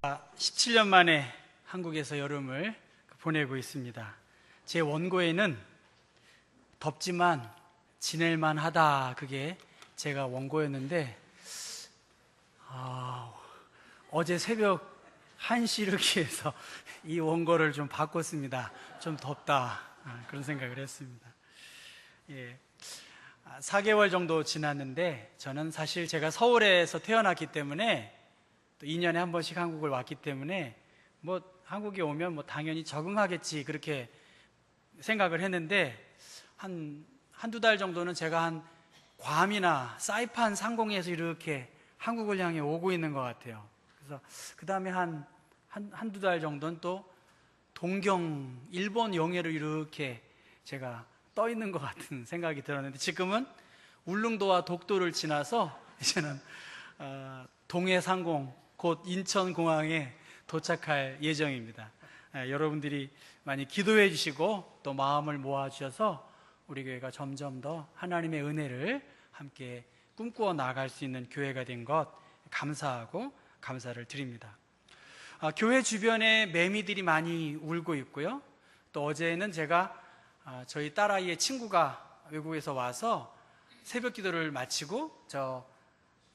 17년 만에 한국에서 여름을 보내고 있습니다. 제 원고에는 덥지만 지낼만 하다, 그게 제가 원고였는데 어제 새벽 1시 이렇게해서 이 원고를 좀 바꿨습니다. 좀 덥다, 그런 생각을 했습니다. 4개월 정도 지났는데, 저는 사실 제가 서울에서 태어났기 때문에 또 2년에 한 번씩 한국을 왔기 때문에 한국에 오면 당연히 적응하겠지, 그렇게 생각을 했는데, 한두 달 정도는 제가 괌이나 사이판 상공에서 이렇게 한국을 향해 오고 있는 것 같아요. 그래서 그 다음에 한두 달 정도는 또 동경, 일본 영해로 이렇게 제가 떠 있는 것 같은 생각이 들었는데, 지금은 울릉도와 독도를 지나서 이제는 동해 상공, 곧 인천공항에 도착할 예정입니다. 여러분들이 많이 기도해 주시고 또 마음을 모아 주셔서 우리 교회가 점점 더 하나님의 은혜를 함께 꿈꾸어 나갈 수 있는 교회가 된 것 감사하고 감사를 드립니다. 교회 주변에 매미들이 많이 울고 있고요. 또 어제는 제가 저희 딸아이의 친구가 외국에서 와서 새벽 기도를 마치고 저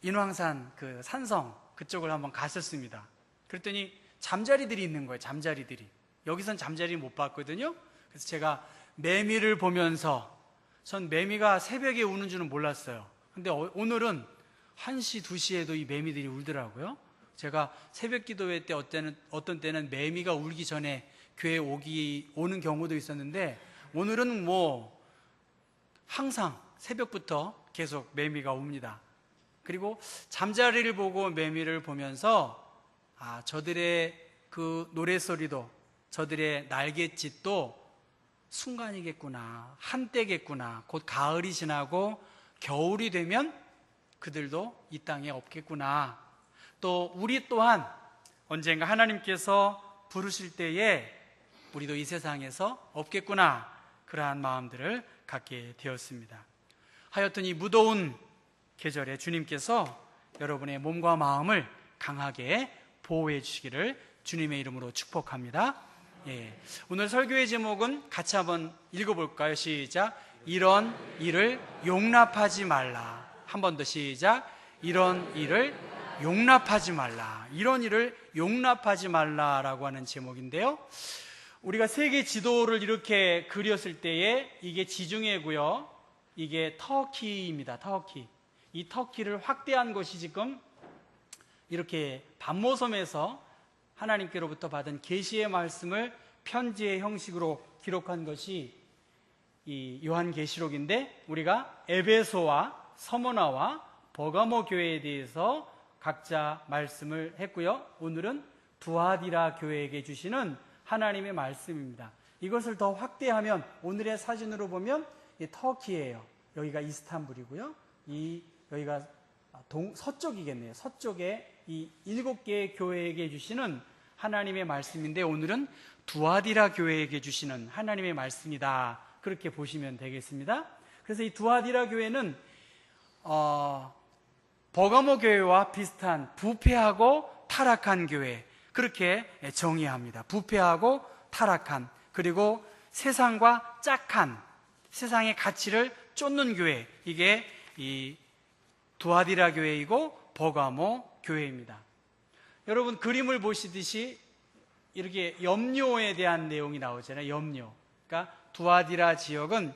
인왕산 그 산성 그쪽을 한번 갔었습니다. 그랬더니 잠자리들이 있는 거예요. 잠자리들이. 여기선 잠자리 못 봤거든요. 그래서 제가 매미를 보면서, 전 매미가 새벽에 우는 줄은 몰랐어요. 근데 오늘은 1시, 2시에도 이 매미들이 울더라고요. 제가 새벽 기도회 때 어떤 때는 매미가 울기 전에 교회에 오는 경우도 있었는데, 오늘은 항상 새벽부터 계속 매미가 옵니다. 그리고 잠자리를 보고 매미를 보면서 저들의 그 노래소리도, 저들의 날갯짓도 순간이겠구나, 한때겠구나, 곧 가을이 지나고 겨울이 되면 그들도 이 땅에 없겠구나, 또 우리 또한 언젠가 하나님께서 부르실 때에 우리도 이 세상에서 없겠구나, 그러한 마음들을 갖게 되었습니다. 하여튼 이 무더운 계절에 주님께서 여러분의 몸과 마음을 강하게 보호해 주시기를 주님의 이름으로 축복합니다. 오늘 설교의 제목은 같이 한번 읽어볼까요? 시작. 이런 일을 용납하지 말라. 한 번 더 시작. 이런 일을 용납하지 말라. 이런 일을 용납하지 말라라고 하는 제목인데요, 우리가 세계 지도를 이렇게 그렸을 때에 이게 지중해고요, 이게 터키입니다. 터키. 이 터키를 확대한 것이 지금 이렇게 반모섬에서 하나님께로부터 받은 계시의 말씀을 편지의 형식으로 기록한 것이 이 요한계시록인데, 우리가 에베소와 서머나와 버가모 교회에 대해서 각자 말씀을 했고요, 오늘은 두아디라 교회에게 주시는 하나님의 말씀입니다. 이것을 더 확대하면 오늘의 사진으로 보면 이 터키예요. 여기가 이스탄불이고요, 여기가 서쪽이겠네요. 서쪽에 이 7개의 교회에게 주시는 하나님의 말씀인데, 오늘은 두아디라 교회에게 주시는 하나님의 말씀이다, 그렇게 보시면 되겠습니다. 그래서 이 두아디라 교회는 버가모 교회와 비슷한 부패하고 타락한 교회, 그렇게 정의합니다. 부패하고 타락한, 그리고 세상과 짝한, 세상의 가치를 쫓는 교회, 이게 이 두아디라 교회이고 버가모 교회입니다. 여러분, 그림을 보시듯이 이렇게 염료에 대한 내용이 나오잖아요. 염료. 그러니까 두아디라 지역은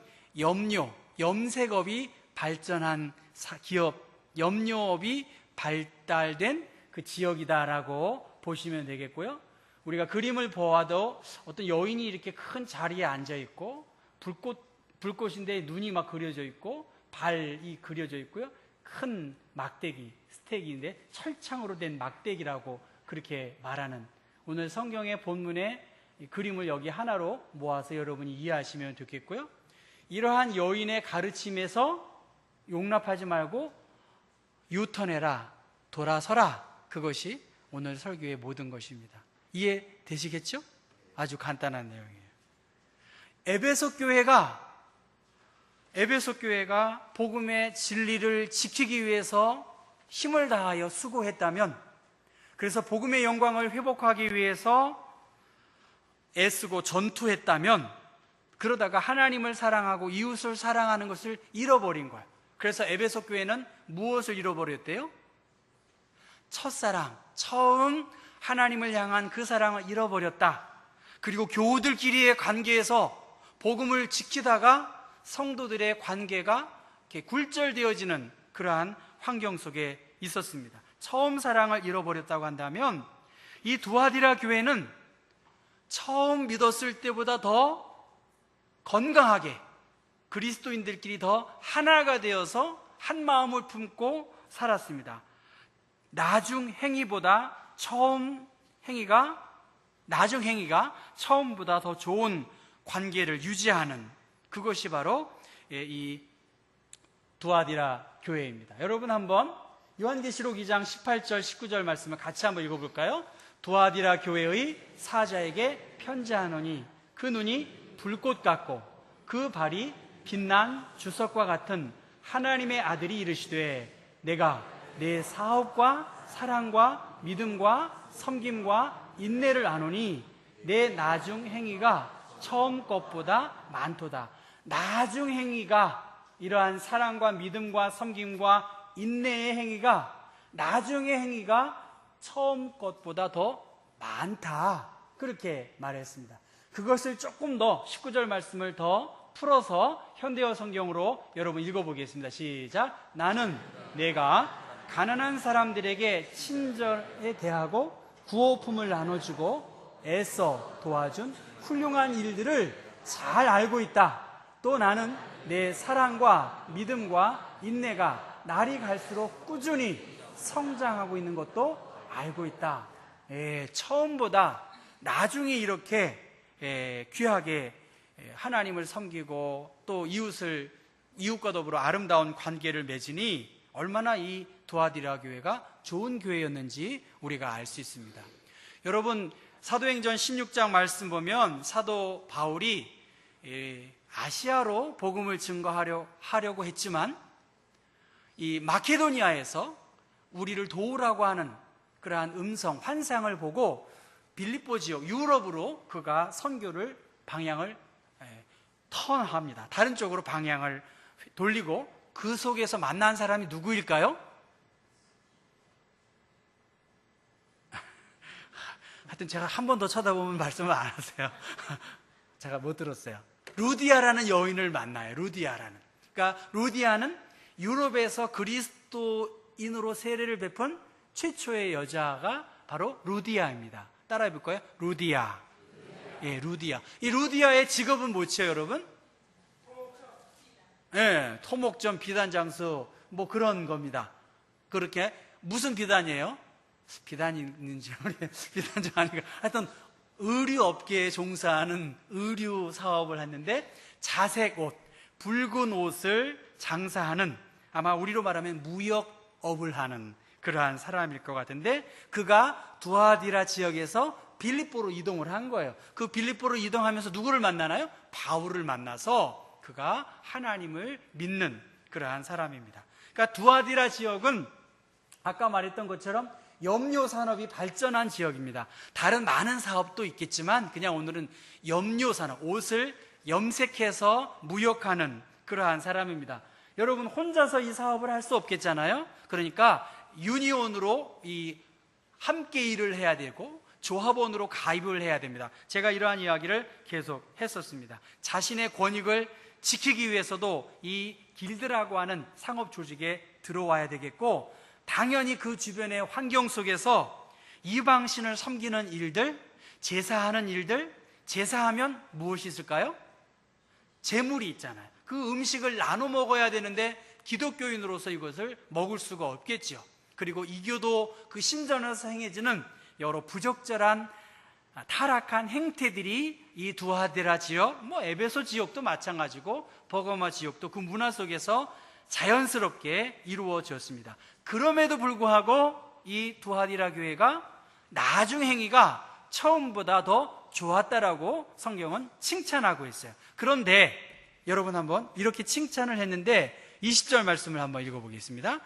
염색업이 발전한 기업, 염료업이 발달된 그 지역이다라고 보시면 되겠고요. 우리가 그림을 보아도 어떤 여인이 이렇게 큰 자리에 앉아 있고, 불꽃인데 눈이 막 그려져 있고, 발이 그려져 있고요, 큰 막대기, 스택인데 철창으로 된 막대기라고 그렇게 말하는, 오늘 성경의 본문의 그림을 여기 하나로 모아서 여러분이 이해하시면 좋겠고요, 이러한 여인의 가르침에서 용납하지 말고 유턴해라, 돌아서라, 그것이 오늘 설교의 모든 것입니다. 이해되시겠죠? 아주 간단한 내용이에요. 에베소 교회가 복음의 진리를 지키기 위해서 힘을 다하여 수고했다면, 그래서 복음의 영광을 회복하기 위해서 애쓰고 전투했다면, 그러다가 하나님을 사랑하고 이웃을 사랑하는 것을 잃어버린 거예요. 그래서 에베소 교회는 무엇을 잃어버렸대요? 첫사랑, 처음 하나님을 향한 그 사랑을 잃어버렸다. 그리고 교우들끼리의 관계에서 복음을 지키다가 성도들의 관계가 이렇게 굴절되어지는 그러한 환경 속에 있었습니다. 처음 사랑을 잃어버렸다고 한다면, 이 두아디라 교회는 처음 믿었을 때보다 더 건강하게 그리스도인들끼리 더 하나가 되어서 한 마음을 품고 살았습니다. 나중 행위가 처음보다 더 좋은 관계를 유지하는, 그것이 바로 이 두아디라 교회입니다. 여러분 한번 요한계시록 2장 18절 19절 말씀을 같이 한번 읽어볼까요? 두아디라 교회의 사자에게 편지하노니 그 눈이 불꽃 같고 그 발이 빛난 주석과 같은 하나님의 아들이 이르시되, 내가 내 사업과 사랑과 믿음과 섬김과 인내를 아노니 내 나중 행위가 처음 것보다 많도다. 나중 행위가, 이러한 사랑과 믿음과 섬김과 인내의 행위가, 나중의 행위가 처음 것보다 더 많다, 그렇게 말했습니다. 그것을 조금 더 19절 말씀을 더 풀어서 현대어 성경으로 여러분 읽어보겠습니다. 시작. 나는 내가 가난한 사람들에게 친절에 대하고 구호품을 나눠주고 애써 도와준 훌륭한 일들을 잘 알고 있다. 또 나는 내 사랑과 믿음과 인내가 날이 갈수록 꾸준히 성장하고 있는 것도 알고 있다. 처음보다 나중에 이렇게 귀하게 하나님을 섬기고 또 이웃과 더불어 아름다운 관계를 맺으니 얼마나 이 두아디라 교회가 좋은 교회였는지 우리가 알 수 있습니다. 여러분, 사도행전 16장 말씀 보면 사도 바울이 아시아로 복음을 증거하려고 했지만, 이 마케도니아에서 우리를 도우라고 하는 그러한 환상을 보고 빌립보 지역, 유럽으로 그가 선교를 방향을 턴합니다. 다른 쪽으로 방향을 돌리고, 그 속에서 만난 사람이 누구일까요? 하여튼 제가 한 번 더 쳐다보면 말씀을 안 하세요. 제가 못 들었어요. 루디아라는 여인을 만나요. 그러니까 루디아는 유럽에서 그리스도인으로 세례를 베푼 최초의 여자가 바로 루디아입니다. 따라해 볼까요? 루디아. 루디아. 이 루디아의 직업은 뭐죠, 여러분? 토목점, 비단장수, 뭐 그런 겁니다. 그렇게 무슨 비단이에요? 비단이 있는지 비단장 아닌가? 하여튼 의류업계에 종사하는 의류 사업을 했는데, 자색 옷, 붉은 옷을 장사하는, 아마 우리로 말하면 무역업을 하는 그러한 사람일 것 같은데, 그가 두아디라 지역에서 빌립보로 이동을 한 거예요. 그 빌립보로 이동하면서 누구를 만나나요? 바울을 만나서 그가 하나님을 믿는 그러한 사람입니다. 그러니까 두아디라 지역은 아까 말했던 것처럼 염료 산업이 발전한 지역입니다. 다른 많은 사업도 있겠지만 그냥 오늘은 염료 산업, 옷을 염색해서 무역하는 그러한 사람입니다. 여러분, 혼자서 이 사업을 할 수 없겠잖아요. 그러니까 유니온으로 함께 일을 해야 되고 조합원으로 가입을 해야 됩니다. 제가 이러한 이야기를 계속 했었습니다. 자신의 권익을 지키기 위해서도 이 길드라고 하는 상업 조직에 들어와야 되겠고, 당연히 그 주변의 환경 속에서 이방신을 섬기는 일들, 제사하는 일들, 제사하면 무엇이 있을까요? 제물이 있잖아요. 그 음식을 나눠 먹어야 되는데 기독교인으로서 이것을 먹을 수가 없겠죠. 그리고 이교도 그 신전에서 행해지는 여러 부적절한 타락한 행태들이 이 두아디라 지역, 에베소 지역도 마찬가지고 버가마 지역도 그 문화 속에서 자연스럽게 이루어졌습니다. 그럼에도 불구하고 이 두아디라 교회가 나중 행위가 처음보다 더 좋았다라고 성경은 칭찬하고 있어요. 그런데 여러분, 한번 이렇게 칭찬을 했는데 20절 말씀을 한번 읽어보겠습니다.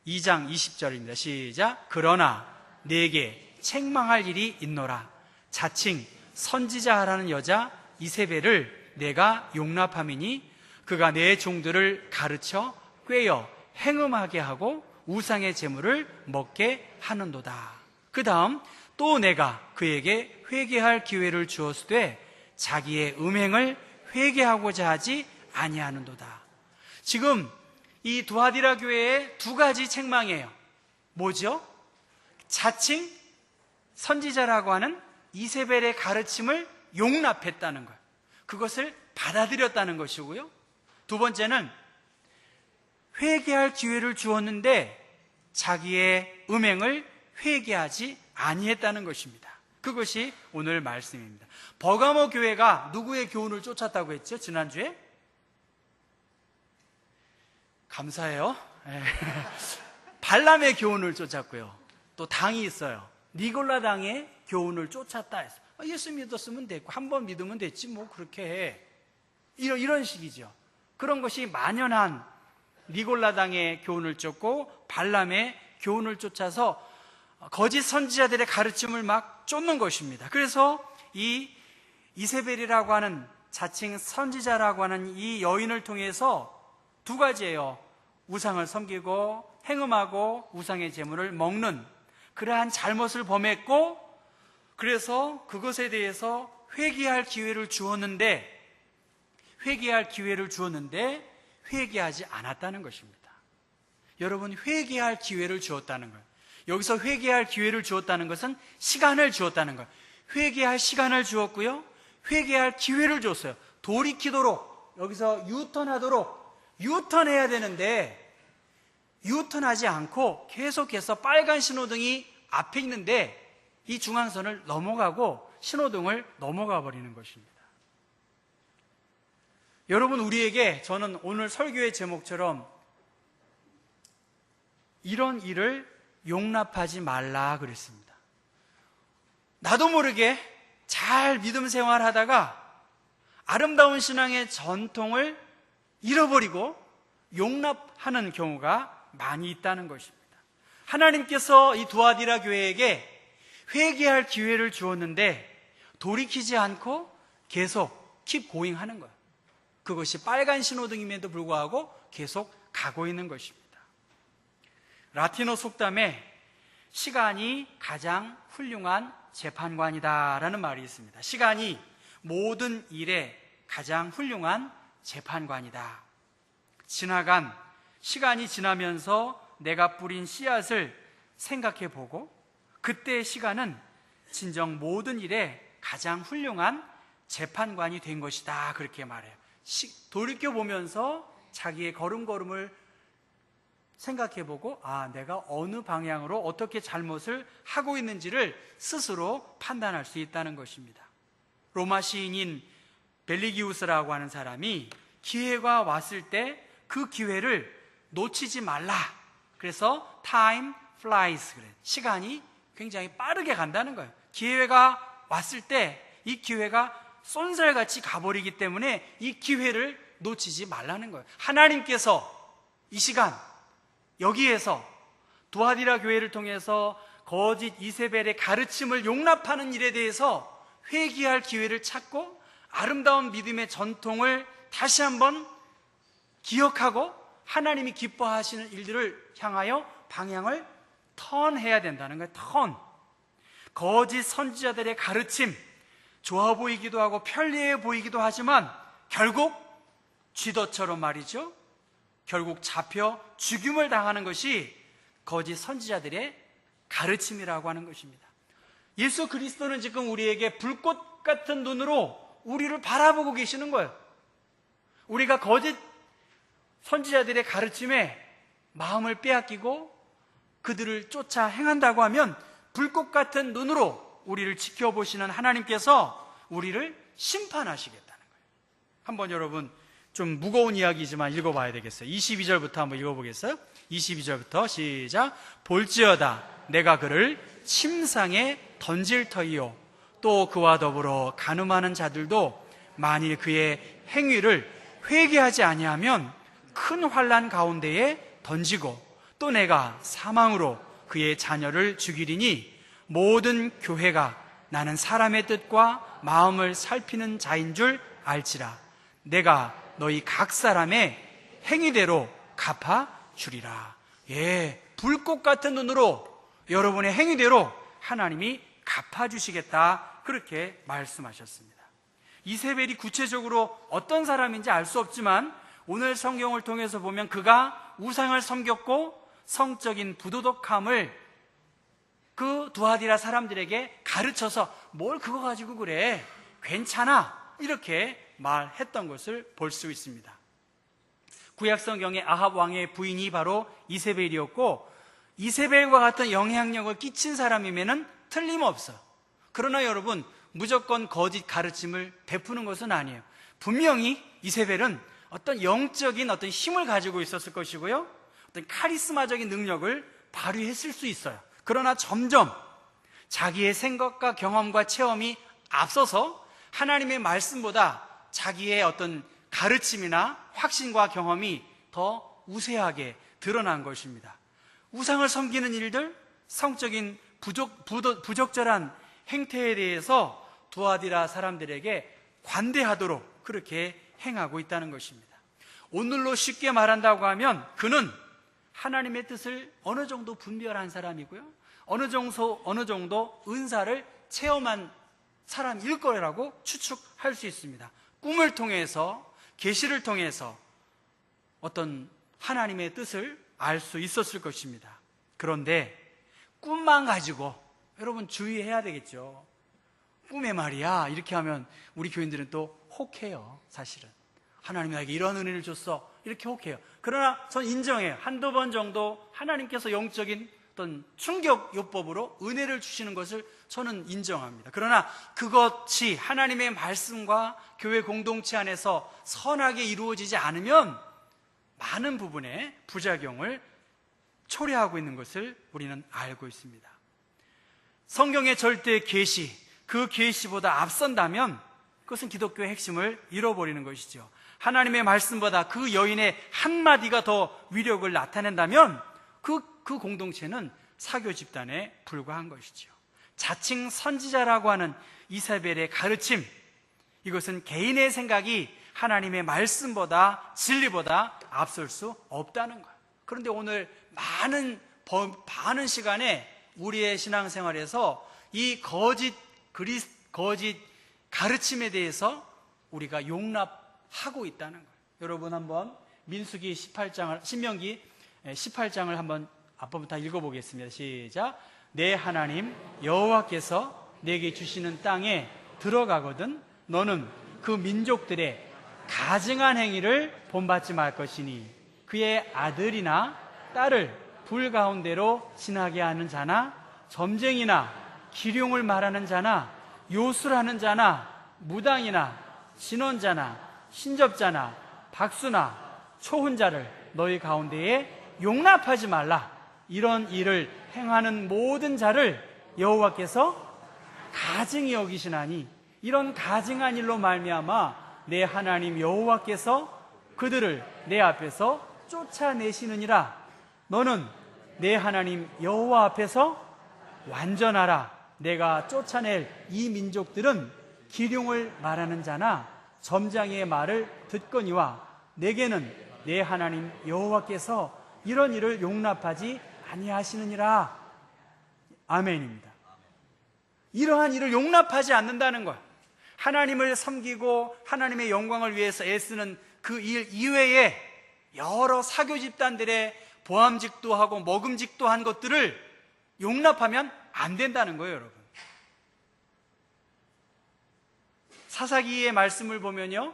2장 20절입니다. 시작. 그러나 내게 책망할 일이 있노라. 자칭 선지자라는 여자 이세벨을 내가 용납함이니 그가 내 종들을 가르쳐 꾀어 행음하게 하고 우상의 제물을 먹게 하는도다. 그 다음 또 내가 그에게 회개할 기회를 주었으되 자기의 음행을 회개하고자 하지 아니하는도다. 지금 이 두아디라 교회의 두 가지 책망이에요. 뭐죠? 자칭 선지자라고 하는 이세벨의 가르침을 용납했다는 거예요. 그것을 받아들였다는 것이고요. 두 번째는 회개할 기회를 주었는데 자기의 음행을 회개하지 아니했다는 것입니다. 그것이 오늘 말씀입니다. 버가모 교회가 누구의 교훈을 쫓았다고 했죠? 지난주에? 감사해요. 발람의 교훈을 쫓았고요. 또 당이 있어요. 니골라 당의 교훈을 쫓았다 해서 예수 믿었으면 됐고 한 번 믿으면 됐지 뭐 그렇게 해. 이런 식이죠. 그런 것이 만연한 니골라 당의 교훈을 쫓고 발람의 교훈을 쫓아서 거짓 선지자들의 가르침을 막 쫓는 것입니다. 그래서 이 이세벨이라고 하는 자칭 선지자라고 하는 이 여인을 통해서 두 가지예요. 우상을 섬기고 행음하고 우상의 제물을 먹는 그러한 잘못을 범했고, 그래서 그것에 대해서 회개할 기회를 주었는데 회개하지 않았다는 것입니다. 여러분, 회개할 기회를 주었다는 거예요. 여기서 회개할 기회를 주었다는 것은 시간을 주었다는 거예요. 회개할 시간을 주었고요, 회개할 기회를 줬어요. 돌이키도록, 여기서 유턴해야 되는데 유턴하지 않고 계속해서 빨간 신호등이 앞에 있는데 이 중앙선을 넘어가고 신호등을 넘어가 버리는 것입니다. 여러분, 우리에게 저는 오늘 설교의 제목처럼 이런 일을 용납하지 말라 그랬습니다. 나도 모르게 잘 믿음 생활하다가 아름다운 신앙의 전통을 잃어버리고 용납하는 경우가 많이 있다는 것입니다. 하나님께서 이 두아디라 교회에게 회개할 기회를 주었는데 돌이키지 않고 계속 keep going 하는 거예요. 그것이 빨간 신호등임에도 불구하고 계속 가고 있는 것입니다. 라틴어 속담에 시간이 가장 훌륭한 재판관이다라는 말이 있습니다. 시간이 모든 일에 가장 훌륭한 재판관이다. 시간이 지나면서 내가 뿌린 씨앗을 생각해 보고 그때의 시간은 진정 모든 일에 가장 훌륭한 재판관이 된 것이다, 그렇게 말해요. 돌이켜보면서 자기의 걸음걸음을 생각해보고 내가 어느 방향으로 어떻게 잘못을 하고 있는지를 스스로 판단할 수 있다는 것입니다. 로마 시인인 벨리기우스라고 하는 사람이 기회가 왔을 때 그 기회를 놓치지 말라. 그래서 time flies, 그래. 시간이 굉장히 빠르게 간다는 거예요. 기회가 왔을 때 이 기회가 쏜살같이 가버리기 때문에 이 기회를 놓치지 말라는 거예요. 하나님께서 이 시간 여기에서 두아디라 교회를 통해서 거짓 이세벨의 가르침을 용납하는 일에 대해서 회개할 기회를 찾고 아름다운 믿음의 전통을 다시 한번 기억하고 하나님이 기뻐하시는 일들을 향하여 방향을 턴해야 된다는 거예요. 턴. 거짓 선지자들의 가르침, 좋아 보이기도 하고 편리해 보이기도 하지만 결국 쥐더처럼 말이죠, 결국 잡혀 죽임을 당하는 것이 거짓 선지자들의 가르침이라고 하는 것입니다. 예수 그리스도는 지금 우리에게 불꽃 같은 눈으로 우리를 바라보고 계시는 거예요. 우리가 거짓 선지자들의 가르침에 마음을 빼앗기고 그들을 쫓아 행한다고 하면 불꽃 같은 눈으로 우리를 지켜보시는 하나님께서 우리를 심판하시겠다는 거예요. 한번 여러분, 좀 무거운 이야기지만 읽어봐야 되겠어요. 22절부터 한번 읽어보겠어요? 22절부터 시작. 볼지어다 내가 그를 침상에 던질 터이요 또 그와 더불어 간음하는 자들도 만일 그의 행위를 회개하지 아니하면 큰 환난 가운데에 던지고 또 내가 사망으로 그의 자녀를 죽이리니 모든 교회가 나는 사람의 뜻과 마음을 살피는 자인 줄 알지라. 내가 너희 각 사람의 행위대로 갚아주리라. 예, 불꽃 같은 눈으로 여러분의 행위대로 하나님이 갚아주시겠다, 그렇게 말씀하셨습니다. 이세벨이 구체적으로 어떤 사람인지 알 수 없지만 오늘 성경을 통해서 보면 그가 우상을 섬겼고 성적인 부도덕함을 그 두아디라 사람들에게 가르쳐서 뭘 그거 가지고 그래, 괜찮아, 이렇게 말했던 것을 볼 수 있습니다. 구약성경의 아합 왕의 부인이 바로 이세벨이었고, 이세벨과 같은 영향력을 끼친 사람이면은 틀림없어. 그러나 여러분, 무조건 거짓 가르침을 베푸는 것은 아니에요. 분명히 이세벨은 어떤 영적인 어떤 힘을 가지고 있었을 것이고요, 어떤 카리스마적인 능력을 발휘했을 수 있어요. 그러나 점점 자기의 생각과 경험과 체험이 앞서서 하나님의 말씀보다 자기의 어떤 가르침이나 확신과 경험이 더 우세하게 드러난 것입니다. 우상을 섬기는 일들, 성적인 부적절한 행태에 대해서 두아디라 사람들에게 관대하도록 그렇게 행하고 있다는 것입니다. 오늘로 쉽게 말한다고 하면 그는 하나님의 뜻을 어느 정도 분별한 사람이고요, 어느 정도 은사를 체험한 사람일 거라고 추측할 수 있습니다. 꿈을 통해서, 계시를 통해서 어떤 하나님의 뜻을 알 수 있었을 것입니다. 그런데 꿈만 가지고, 여러분 주의해야 되겠죠. 꿈에 말이야 이렇게 하면 우리 교인들은 또 혹해요. 사실은 하나님이 나에게 이런 은혜를 줬어, 이렇게 혹해요. 그러나 전 인정해요. 한두 번 정도 하나님께서 영적인 어떤 충격 요법으로 은혜를 주시는 것을 저는 인정합니다. 그러나 그것이 하나님의 말씀과 교회 공동체 안에서 선하게 이루어지지 않으면 많은 부분에 부작용을 초래하고 있는 것을 우리는 알고 있습니다. 성경의 절대 계시, 그 계시보다 앞선다면 그것은 기독교의 핵심을 잃어버리는 것이죠. 하나님의 말씀보다 그 여인의 한마디가 더 위력을 나타낸다면 그 공동체는 사교 집단에 불과한 것이죠. 자칭 선지자라고 하는 이세벨의 가르침, 이것은 개인의 생각이 하나님의 말씀보다, 진리보다 앞설 수 없다는 거예요. 그런데 오늘 많은 시간에 우리의 신앙생활에서 이 거짓 가르침에 대해서 우리가 용납하고 있다는 거예요. 여러분 한번 민수기 18장을, 신명기 18장을 한번 앞부분 읽어보겠습니다. 시작. 내 하나님 여호와께서 내게 주시는 땅에 들어가거든 너는 그 민족들의 가증한 행위를 본받지 말 것이니 그의 아들이나 딸을 불 가운데로 지나게 하는 자나 점쟁이나 기륭을 말하는 자나 요술하는 자나 무당이나 진원자나 신접자나 박수나 초혼자를 너희 가운데에 용납하지 말라. 이런 일을 행하는 모든 자를 여호와께서 가증히 여기시나니 이런 가증한 일로 말미암아 내 하나님 여호와께서 그들을 내 앞에서 쫓아내시느니라. 너는 내 하나님 여호와 앞에서 완전하라. 내가 쫓아낼 이 민족들은 기륭을 말하는 자나 점장의 말을 듣거니와 내게는 내 하나님 여호와께서 이런 일을 용납하지 아니하시느니라. 아멘입니다. 이러한 일을 용납하지 않는다는 것, 하나님을 섬기고 하나님의 영광을 위해서 애쓰는 그 일 이외에 여러 사교 집단들의 보암직도 하고 먹음직도 한 것들을 용납하면 안 된다는 거예요. 여러분, 사사기의 말씀을 보면요,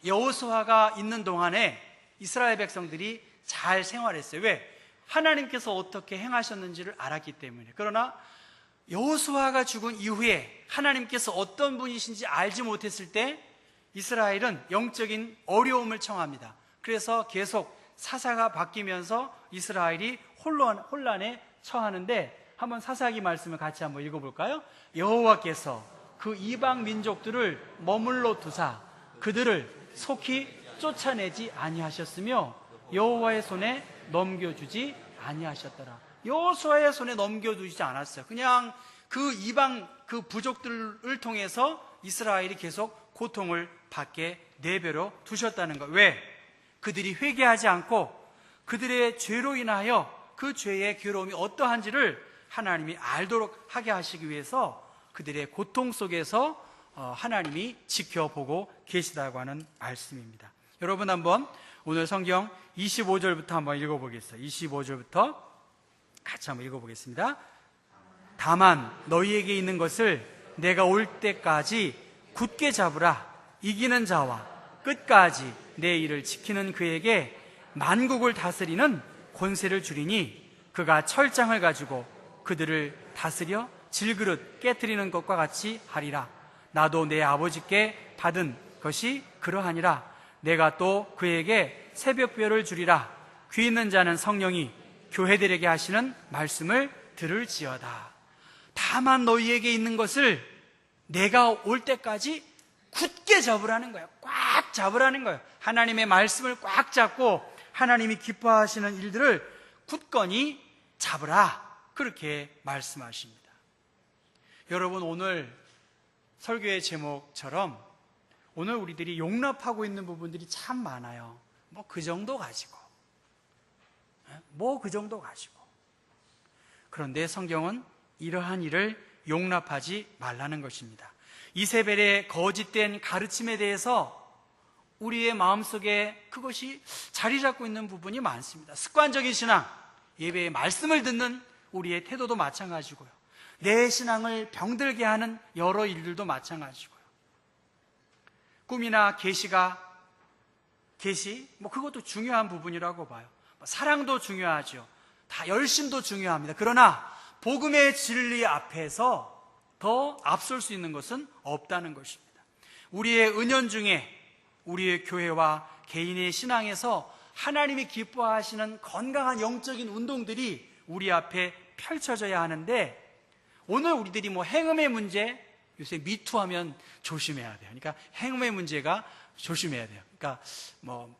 여호수아가 있는 동안에 이스라엘 백성들이 잘 생활했어요. 왜? 하나님께서 어떻게 행하셨는지를 알았기 때문에. 그러나 여호수아가 죽은 이후에 하나님께서 어떤 분이신지 알지 못했을 때 이스라엘은 영적인 어려움을 청합니다. 그래서 계속 사사가 바뀌면서 이스라엘이 혼란에 처하는데, 한번 사사기 말씀을 같이 한번 읽어볼까요? 여호와께서 그 이방 민족들을 머물러 두사 그들을 속히 쫓아내지 아니하셨으며 여호와의 손에 넘겨주지 아니하셨더라. 여호수아의 손에 넘겨두지 않았어요. 그냥 그 이방 그 부족들을 통해서 이스라엘이 계속 고통을 받게 내버려 두셨다는 것. 왜? 그들이 회개하지 않고 그들의 죄로 인하여 그 죄의 괴로움이 어떠한지를 하나님이 알도록 하게 하시기 위해서 그들의 고통 속에서 하나님이 지켜보고 계시다고 하는 말씀입니다. 여러분 한번 오늘 성경 25절부터 한번 읽어보겠습니다. 25절부터 같이 한번 읽어보겠습니다. 다만 너희에게 있는 것을 내가 올 때까지 굳게 잡으라. 이기는 자와 끝까지 내 일을 지키는 그에게 만국을 다스리는 권세를 주리니 그가 철장을 가지고 그들을 다스려 질그릇 깨트리는 것과 같이 하리라. 나도 내 아버지께 받은 것이 그러하니라. 내가 또 그에게 새벽별을 주리라. 귀 있는 자는 성령이 교회들에게 하시는 말씀을 들을지어다. 다만 너희에게 있는 것을 내가 올 때까지 굳게 잡으라는 거예요. 꽉 잡으라는 거예요. 하나님의 말씀을 꽉 잡고 하나님이 기뻐하시는 일들을 굳건히 잡으라. 그렇게 말씀하십니다. 여러분, 오늘 설교의 제목처럼 오늘 우리들이 용납하고 있는 부분들이 참 많아요. 뭐 그 정도 가지고, 그런데 성경은 이러한 일을 용납하지 말라는 것입니다. 이세벨의 거짓된 가르침에 대해서 우리의 마음속에 그것이 자리 잡고 있는 부분이 많습니다. 습관적인 신앙, 예배의 말씀을 듣는 우리의 태도도 마찬가지고요. 내 신앙을 병들게 하는 여러 일들도 마찬가지고요. 꿈이나 계시, 그것도 중요한 부분이라고 봐요. 사랑도 중요하죠. 다 열심도 중요합니다. 그러나 복음의 진리 앞에서 더 앞설 수 있는 것은 없다는 것입니다. 우리의 은연중에 우리의 교회와 개인의 신앙에서 하나님이 기뻐하시는 건강한 영적인 운동들이 우리 앞에 펼쳐져야 하는데, 오늘 우리들이 행음의 문제, 요새 미투하면 조심해야 돼요. 그러니까 행음의 문제가 조심해야 돼요. 그러니까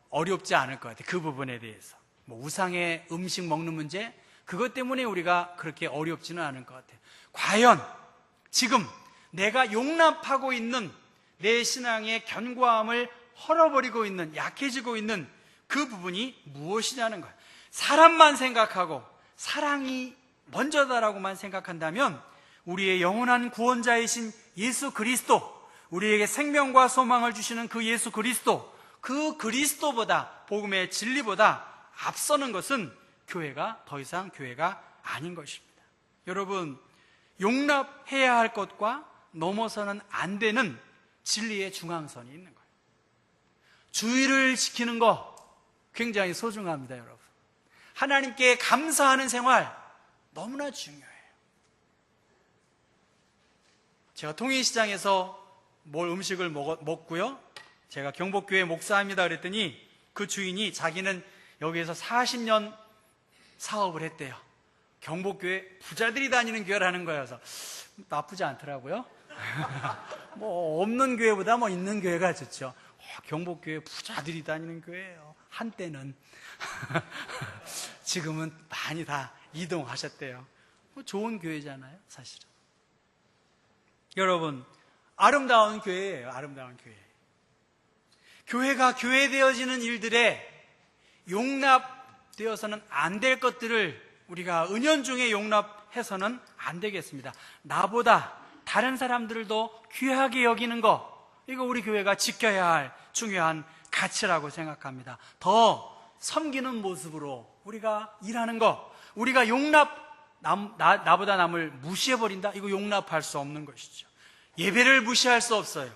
어렵지 않을 것 같아요. 그 부분에 대해서. 우상의 음식 먹는 문제, 그것 때문에 우리가 그렇게 어렵지는 않을 것 같아요. 과연 지금 내가 용납하고 있는 내 신앙의 견고함을 헐어버리고 있는, 약해지고 있는 그 부분이 무엇이냐는 거예요. 사람만 생각하고 사랑이 먼저다라고만 생각한다면 우리의 영원한 구원자이신 예수 그리스도, 우리에게 생명과 소망을 주시는 그 예수 그리스도, 그 그리스도보다, 복음의 진리보다 앞서는 것은 교회가 더 이상 교회가 아닌 것입니다. 여러분, 용납해야 할 것과 넘어서는 안 되는 진리의 중앙선이 있는 거예요. 주의를 지키는 거 굉장히 소중합니다, 여러분. 하나님께 감사하는 생활 너무나 중요해요. 제가 통일시장에서 음식을 먹고요. 제가 경복교회 목사입니다 그랬더니 그 주인이 자기는 여기에서 40년 사업을 했대요. 경복교회 부자들이 다니는 교회라는 거예요. 그래서 나쁘지 않더라고요. 없는 교회보다 있는 교회가 좋죠. 경복교회 부자들이 다니는 교회예요. 한때는. 지금은 많이 다 이동하셨대요. 좋은 교회잖아요, 사실은. 여러분, 아름다운 교회예요. 아름다운 교회. 교회가 교회되어지는 일들에 용납되어서는 안 될 것들을 우리가 은연중에 용납해서는 안 되겠습니다. 나보다 다른 사람들도 귀하게 여기는 거, 이거 우리 교회가 지켜야 할 중요한 가치라고 생각합니다. 더 섬기는 모습으로 우리가 일하는 거, 우리가 나보다 남을 무시해버린다? 이거 용납할 수 없는 것이죠. 예배를 무시할 수 없어요.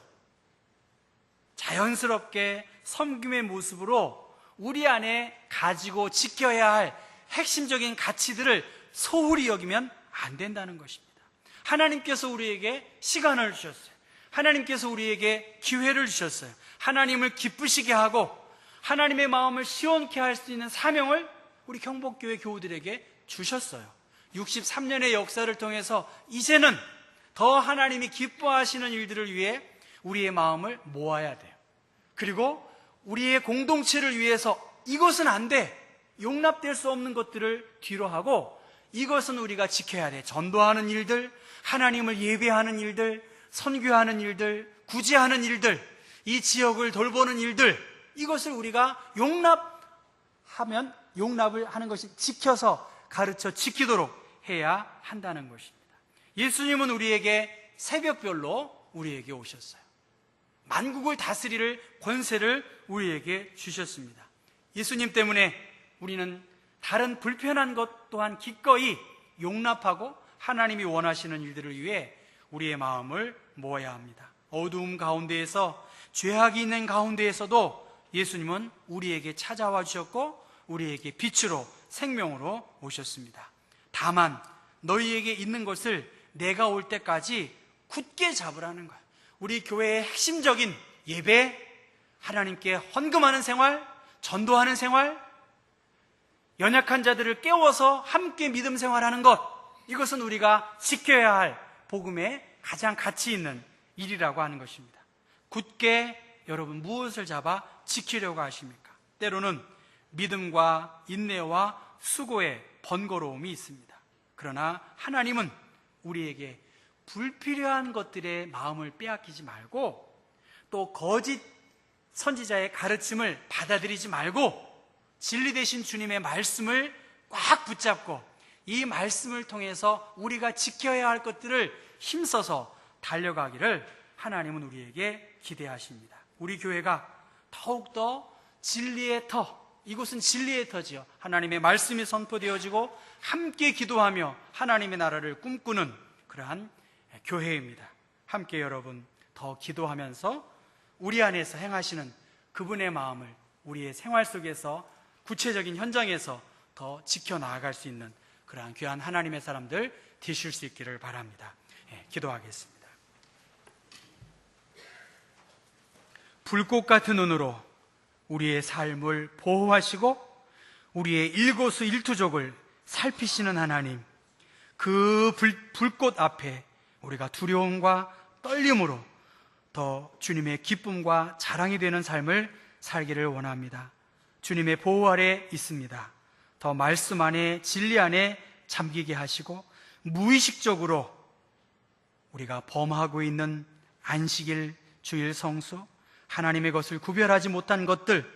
자연스럽게 섬김의 모습으로 우리 안에 가지고 지켜야 할 핵심적인 가치들을 소홀히 여기면 안 된다는 것입니다. 하나님께서 우리에게 시간을 주셨어요. 하나님께서 우리에게 기회를 주셨어요. 하나님을 기쁘시게 하고 하나님의 마음을 시원케 할 수 있는 사명을 우리 경복교회 교우들에게 주셨어요. 63년의 역사를 통해서 이제는 더 하나님이 기뻐하시는 일들을 위해 우리의 마음을 모아야 돼요. 그리고 우리의 공동체를 위해서 이것은 안 돼, 용납될 수 없는 것들을 뒤로 하고 이것은 우리가 지켜야 돼. 전도하는 일들, 하나님을 예배하는 일들, 선교하는 일들, 구제하는 일들, 이 지역을 돌보는 일들, 이것을 우리가 용납을 하는 것이 지켜서 가르쳐 지키도록 해야 한다는 것입니다. 예수님은 우리에게 새벽별로 우리에게 오셨어요. 만국을 다스릴 권세를 우리에게 주셨습니다. 예수님 때문에 우리는 다른 불편한 것 또한 기꺼이 용납하고 하나님이 원하시는 일들을 위해 우리의 마음을 모아야 합니다. 어두움 가운데에서, 죄악이 있는 가운데에서도 예수님은 우리에게 찾아와 주셨고 우리에게 빛으로, 생명으로 오셨습니다. 다만 너희에게 있는 것을 내가 올 때까지 굳게 잡으라는 거예요. 우리 교회의 핵심적인 예배, 하나님께 헌금하는 생활, 전도하는 생활, 연약한 자들을 깨워서 함께 믿음 생활하는 것, 이것은 우리가 지켜야 할 복음의 가장 가치 있는 일이라고 하는 것입니다. 굳게 여러분 무엇을 잡아 지키려고 하십니까? 때로는 믿음과 인내와 수고의 번거로움이 있습니다. 그러나 하나님은 우리에게 불필요한 것들의 마음을 빼앗기지 말고, 또 거짓 선지자의 가르침을 받아들이지 말고 진리 되신 주님의 말씀을 꽉 붙잡고 이 말씀을 통해서 우리가 지켜야 할 것들을 힘써서 달려가기를 하나님은 우리에게 기대하십니다. 우리 교회가 더욱더 진리의 터, 이곳은 진리의 터지요, 하나님의 말씀이 선포되어지고 함께 기도하며 하나님의 나라를 꿈꾸는 그러한 교회입니다. 함께 여러분 더 기도하면서 우리 안에서 행하시는 그분의 마음을 우리의 생활 속에서, 구체적인 현장에서 더 지켜나갈 수 있는 그러한 귀한 하나님의 사람들 되실 수 있기를 바랍니다. 기도하겠습니다. 불꽃 같은 눈으로 우리의 삶을 보호하시고 우리의 일거수일투족을 살피시는 하나님, 그 불꽃 앞에 우리가 두려움과 떨림으로 더 주님의 기쁨과 자랑이 되는 삶을 살기를 원합니다. 주님의 보호 아래 있습니다. 더 말씀 안에, 진리 안에 잠기게 하시고 무의식적으로 우리가 범하고 있는 안식일, 주일 성수, 하나님의 것을 구별하지 못한 것들,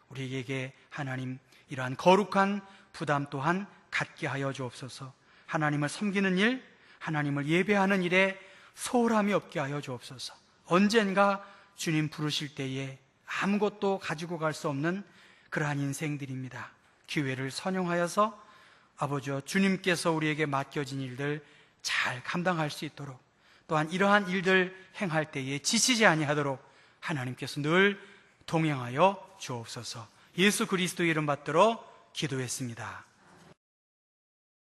우리에게 하나님 이러한 거룩한 부담 또한 갖게 하여 주옵소서. 하나님을 섬기는 일, 하나님을 예배하는 일에 소홀함이 없게 하여 주옵소서. 언젠가 주님 부르실 때에 아무것도 가지고 갈 수 없는 그러한 인생들입니다. 기회를 선용하여서 아버지와 주님께서 우리에게 맡겨진 일들 잘 감당할 수 있도록, 또한 이러한 일들 행할 때에 지치지 아니하도록 하나님께서 늘 동행하여 주옵소서. 예수 그리스도의 이름 받들어 기도했습니다.